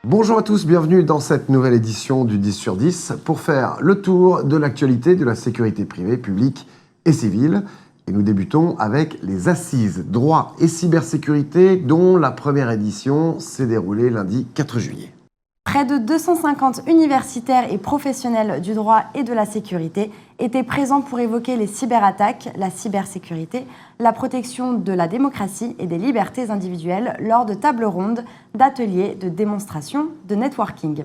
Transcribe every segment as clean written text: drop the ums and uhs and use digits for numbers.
Bonjour à tous, bienvenue dans cette nouvelle édition du 10 sur 10 pour faire le tour de l'actualité de la sécurité privée, publique et civile. Et nous débutons avec les assises droit et cybersécurité dont la première édition s'est déroulée lundi 4 juillet. Près de 250 universitaires et professionnels du droit et de la sécurité étaient présents pour évoquer les cyberattaques, la cybersécurité, la protection de la démocratie et des libertés individuelles lors de tables rondes, d'ateliers, de démonstrations, de networking.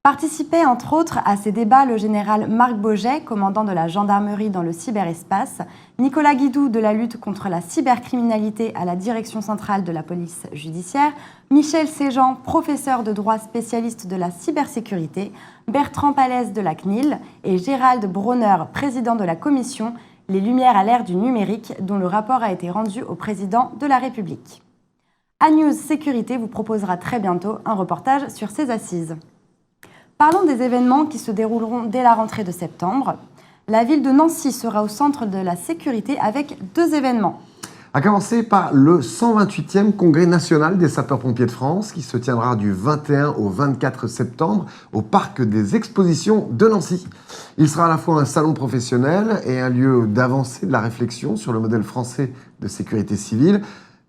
Participait entre autres à ces débats le général Marc Boget, commandant de la gendarmerie dans le cyberespace, Nicolas Guidou de la lutte contre la cybercriminalité à la direction centrale de la police judiciaire, Michel Séjean, professeur de droit spécialiste de la cybersécurité, Bertrand Pallès de la CNIL et Gérald Bronner, président de la commission Les Lumières à l'ère du numérique, dont le rapport a été rendu au président de la République. A-News Sécurité vous proposera très bientôt un reportage sur ces assises. Parlons des événements qui se dérouleront dès la rentrée de septembre. La ville de Nancy sera au centre de la sécurité avec 2 événements. À commencer par le 128e Congrès national des sapeurs-pompiers de France qui se tiendra du 21 au 24 septembre au Parc des Expositions de Nancy. Il sera à la fois un salon professionnel et un lieu d'avancée de la réflexion sur le modèle français de sécurité civile,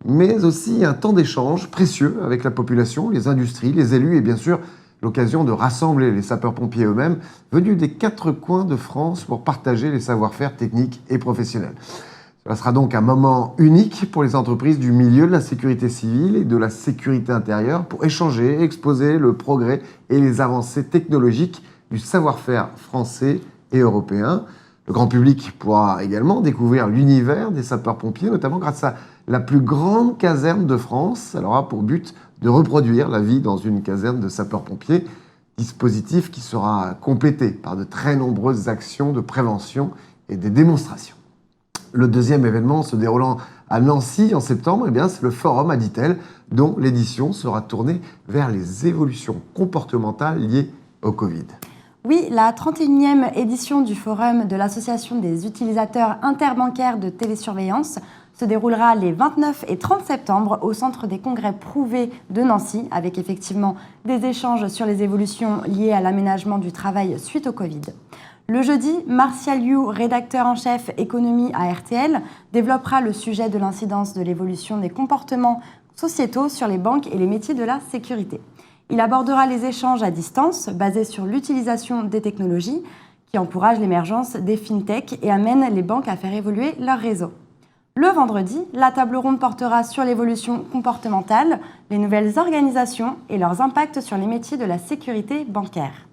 mais aussi un temps d'échange précieux avec la population, les industries, les élus et bien sûr l'occasion de rassembler les sapeurs-pompiers eux-mêmes venus des 4 coins de France pour partager les savoir-faire techniques et professionnels. Cela sera donc un moment unique pour les entreprises du milieu de la sécurité civile et de la sécurité intérieure pour échanger, exposer le progrès et les avancées technologiques du savoir-faire français et européen. Le grand public pourra également découvrir l'univers des sapeurs-pompiers, notamment grâce à la plus grande caserne de France. Elle aura pour but de reproduire la vie dans une caserne de sapeurs-pompiers, dispositif qui sera complété par de très nombreuses actions de prévention et des démonstrations. Le deuxième événement se déroulant à Nancy en septembre, c'est le Forum Aditel, dont l'édition sera tournée vers les évolutions comportementales liées au Covid. Oui, la 31e édition du Forum de l'Association des utilisateurs interbancaires de télésurveillance se déroulera les 29 et 30 septembre au Centre des congrès Prouvé de Nancy, avec effectivement des échanges sur les évolutions liées à l'aménagement du travail suite au Covid. Le jeudi, Martial You, rédacteur en chef économie à RTL, développera le sujet de l'incidence de l'évolution des comportements sociétaux sur les banques et les métiers de la sécurité. Il abordera les échanges à distance basés sur l'utilisation des technologies qui encouragent l'émergence des fintech et amènent les banques à faire évoluer leur réseau. Le vendredi, la table ronde portera sur l'évolution comportementale, les nouvelles organisations et leurs impacts sur les métiers de la sécurité bancaire.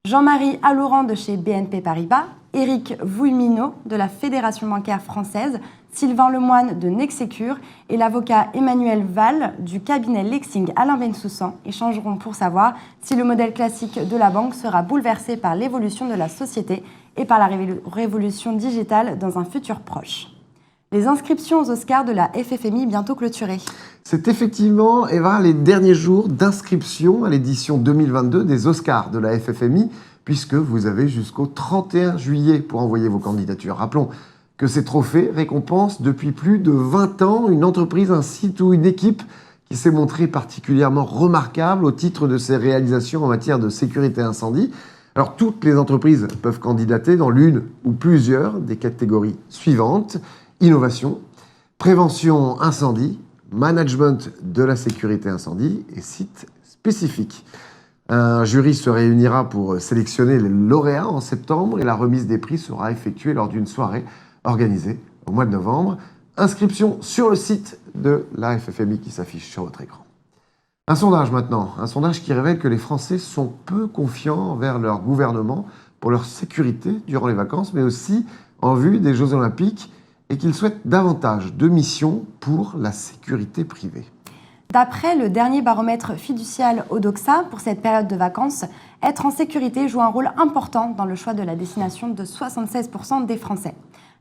Jean-Marie Allourand de chez BNP Paribas, Éric Vouilminot de la Fédération bancaire française, Sylvain Lemoine de Nexecure et l'avocat Emmanuel Val du cabinet Lexing Alain Bensoussan échangeront pour savoir si le modèle classique de la banque sera bouleversé par l'évolution de la société et par la révolution digitale dans un futur proche. Les inscriptions aux Oscars de la FFMI bientôt clôturées. C'est effectivement, Eva, les derniers jours d'inscription à l'édition 2022 des Oscars de la FFMI, puisque vous avez jusqu'au 31 juillet pour envoyer vos candidatures. Rappelons que ces trophées récompensent depuis plus de 20 ans une entreprise, un site ou une équipe qui s'est montrée particulièrement remarquable au titre de ses réalisations en matière de sécurité incendie. Alors, toutes les entreprises peuvent candidater dans l'une ou plusieurs des catégories suivantes: innovation, prévention incendie, management de la sécurité incendie et sites spécifiques. Un jury se réunira pour sélectionner les lauréats en septembre et la remise des prix sera effectuée lors d'une soirée organisée au mois de novembre. Inscription sur le site de la FFMI qui s'affiche sur votre écran. Un sondage maintenant, un sondage qui révèle que les Français sont peu confiants envers leur gouvernement pour leur sécurité durant les vacances, mais aussi en vue des Jeux Olympiques, et qu'ils souhaitent davantage de missions pour la sécurité privée. D'après le dernier baromètre fiducial Odoxa, pour cette période de vacances, être en sécurité joue un rôle important dans le choix de la destination de 76% des Français.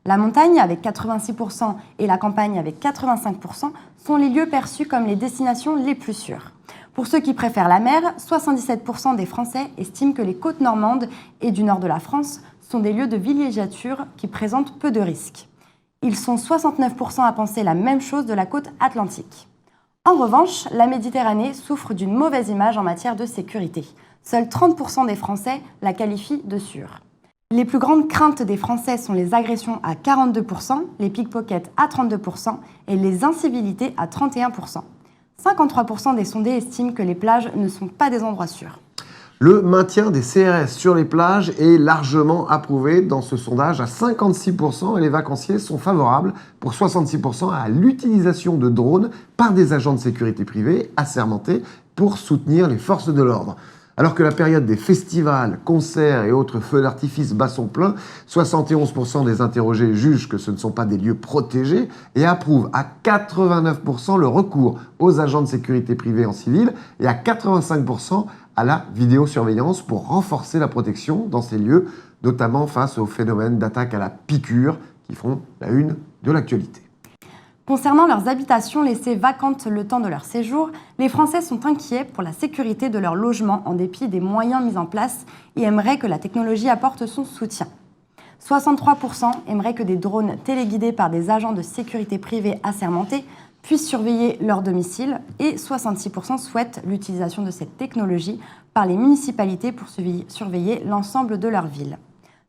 La montagne avec 86% et la campagne avec 85% sont les lieux perçus comme les destinations les plus sûres. Pour ceux qui préfèrent la mer, 77% des Français estiment que les côtes normandes et du nord de la France sont des lieux de villégiature qui présentent peu de risques. Ils sont 69% à penser la même chose de la côte atlantique. En revanche, la Méditerranée souffre d'une mauvaise image en matière de sécurité. Seuls 30% des Français la qualifient de sûre. Les plus grandes craintes des Français sont les agressions à 42%, les pickpockets à 32% et les incivilités à 31%. 53% des sondés estiment que les plages ne sont pas des endroits sûrs. Le maintien des CRS sur les plages est largement approuvé dans ce sondage à 56% et les vacanciers sont favorables pour 66% à l'utilisation de drones par des agents de sécurité privés assermentés pour soutenir les forces de l'ordre. Alors que la période des festivals, concerts et autres feux d'artifice bat son plein, 71% des interrogés jugent que ce ne sont pas des lieux protégés et approuvent à 89% le recours aux agents de sécurité privés en civil et à 85% à la vidéosurveillance pour renforcer la protection dans ces lieux, notamment face au phénomène d'attaque à la piqûre qui font la une de l'actualité. Concernant leurs habitations laissées vacantes le temps de leur séjour, les Français sont inquiets pour la sécurité de leur logement en dépit des moyens mis en place et aimeraient que la technologie apporte son soutien. 63% aimeraient que des drones téléguidés par des agents de sécurité privés assermentés puissent surveiller leur domicile et 66% souhaitent l'utilisation de cette technologie par les municipalités pour surveiller l'ensemble de leur ville.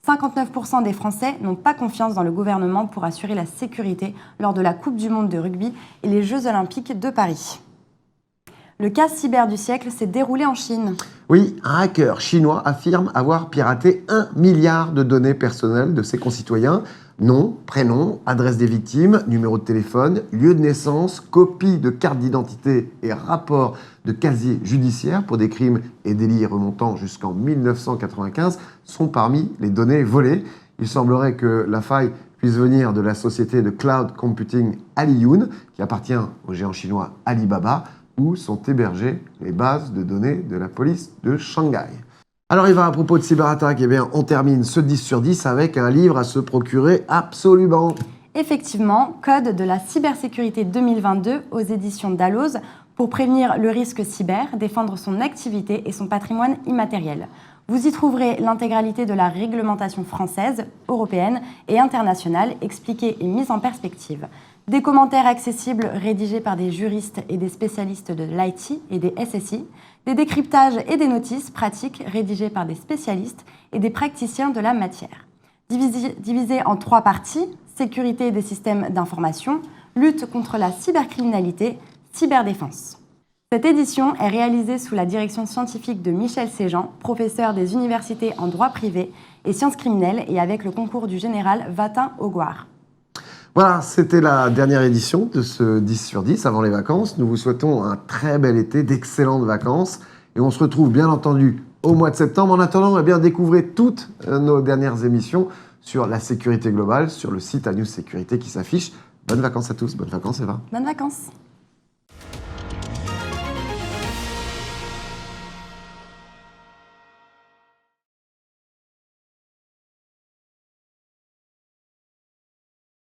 59% des Français n'ont pas confiance dans le gouvernement pour assurer la sécurité lors de la Coupe du monde de rugby et les Jeux olympiques de Paris. Le cas cyber du siècle s'est déroulé en Chine. Oui, un hacker chinois affirme avoir piraté 1 milliard de données personnelles de ses concitoyens. Nom, prénom, adresse des victimes, numéro de téléphone, lieu de naissance, copie de carte d'identité et rapport de casier judiciaire pour des crimes et délits remontant jusqu'en 1995 sont parmi les données volées. Il semblerait que la faille puisse venir de la société de cloud computing Aliyun, qui appartient au géant chinois Alibaba, où sont hébergées les bases de données de la police de Shanghai. Alors Eva, à propos de cyberattaque, on termine ce 10 sur 10 avec un livre à se procurer absolument. Effectivement, Code de la cybersécurité 2022 aux éditions Dalloz pour prévenir le risque cyber, défendre son activité et son patrimoine immatériel. Vous y trouverez l'intégralité de la réglementation française, européenne et internationale expliquée et mise en perspective. Des commentaires accessibles rédigés par des juristes et des spécialistes de l'IT et des SSI, des décryptages et des notices pratiques rédigées par des spécialistes et des praticiens de la matière. Divisé en 3 parties, sécurité des systèmes d'information, lutte contre la cybercriminalité, cyberdéfense. Cette édition est réalisée sous la direction scientifique de Michel Séjean, professeur des universités en droit privé et sciences criminelles et avec le concours du général Vatin-Augoire. Voilà, c'était la dernière édition de ce 10 sur 10 avant les vacances. Nous vous souhaitons un très bel été, d'excellentes vacances. Et on se retrouve bien entendu au mois de septembre. En attendant, découvrez toutes nos dernières émissions sur la sécurité globale, sur le site à News Sécurité qui s'affiche. Bonnes vacances à tous. Bonnes vacances Eva. Bonnes vacances.